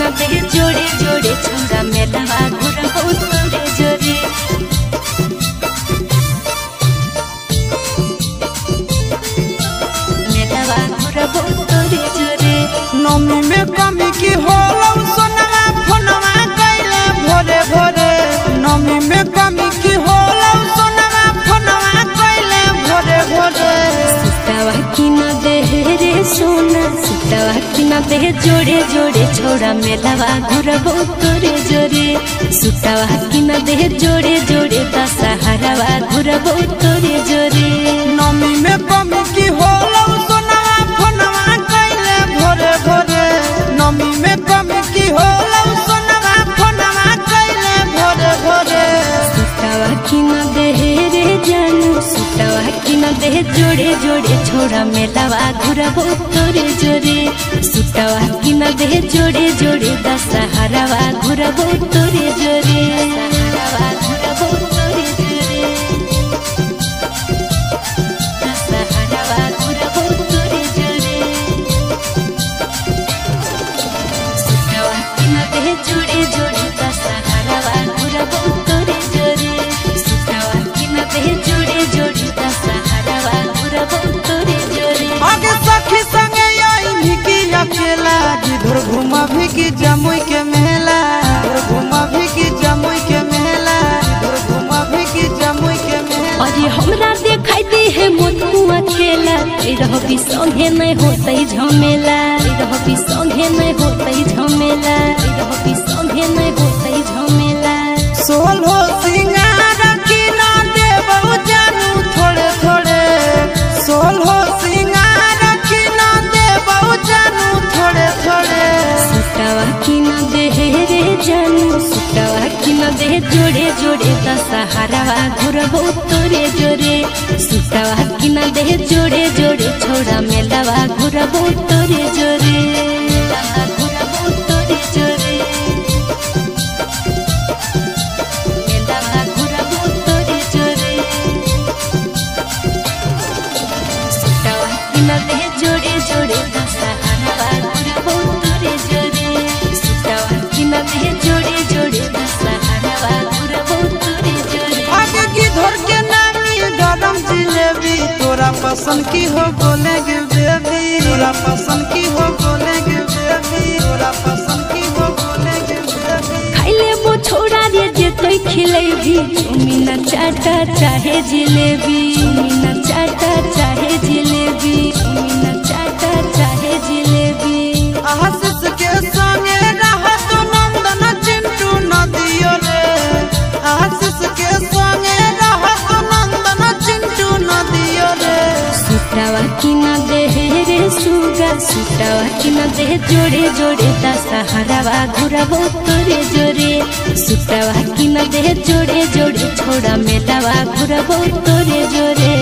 किना दे जोड़े जोड़े छोड़ा मेलावा घुरबो तोरे जोरे मेलावा घुरबो तोरे जोरे। नमी में कमी की होलो सोनवा फोनवा कैले भोरे भोरे नमी में कमी की होलो सोनवा फोनवा कैले भोरे भोरे सुतावा किना दे रे सोना सुतावा किना दे जोड़े जोड़े छोड़ा मेलावा घुरबो तोरे जोरे सुतावा किना दे जोड़े जोड़े दशहरावा घुरबो तोरे जोरे। नमी में कमी की होलो सोनवा फोनवा कैले भोरे भोरे नमी में कमी की होलो सोनवा फोनवा कैले भोरे भोरे सुतावा किना दे रे जानू सुतावा किना दे जोड़े जोड़े छोड़ा मेलावा घुरबो तोरे जोरे सुतावा किना दे जोड़े जोड़े दशहरावा घुरबो तोरे जोरे दशहरावा घुरबो तोरे जोरे दशहरावा घुरबो तोरे जोरे सुतावा किना दे जोड़े जोड़े दशहरावा घुरबो तोरे जोरे सुतावा किना दे जोड़े जोड़े दशहरावा घुरबो तोरे जोरे। आगे सखी संगे आई भिकी अकेला जिधर घुमा भिकी जमुई के मेला घुमा भिकी जमुई के मेला घुमा भिकी जमुई के मेला। अरे हमरा देखाई दी है मोटुआ खेला रहबी संगे नहीं होतई झमेला रहबी संगे नहीं होतई झमेला रहबी संगे नहीं होतई झमेला। सोलो सिंगार की ना देबो जानू थोड़े थोड़े सोलो सिंगार की ना देबो जानू थोड़े थोड़े सुतावा किना दे रे जानू सुतावा किना दे जोड़े जोड़े दशहरावा घुरबो तोरे जोरे सुतावा किना दे जोड़े जोड़े छोड़ा मेलावा घुरबो तोरे जोरे मेलावा घुरबो तोरे जोरे मेलावा घुरबो तोरे जोरे सुतावा किना दे जोड़े जोड़े दशहरावा घुरबो तोरे जोरे सुतावा किना दे जोड़े जोड़े दशहरावा घुरबो तोरे जोरे। आगे की धर के नामी गरम जिलेबी तोरा पसंद की हो बोलेगे बेबी तोरा पसंद की हो बोलेगे बेबी तोरा पसंद की हो बोलेगे बेबी। खाइले वो छोड़ा रे जे तोय खिलेबी चुमीना चाटा चाहे जिलेबी चुमीना चाटा चाहे जिलेबी चुमीना चाटा चाहे जिलेबी। आशीष के संगे रहत नंदन चिंटू नदियो रे आशीष के संगे रहत नंदन चिंटू नदियो रे सुतावा किना दे रे सुगा सुतावा किना दे जोड़े जोड़े दशहरावा घुरबो तोरे जोरे सुतावा किना दे जोड़े जोड़े छोड़ा मेलावा घुरबो तोरे जोरे।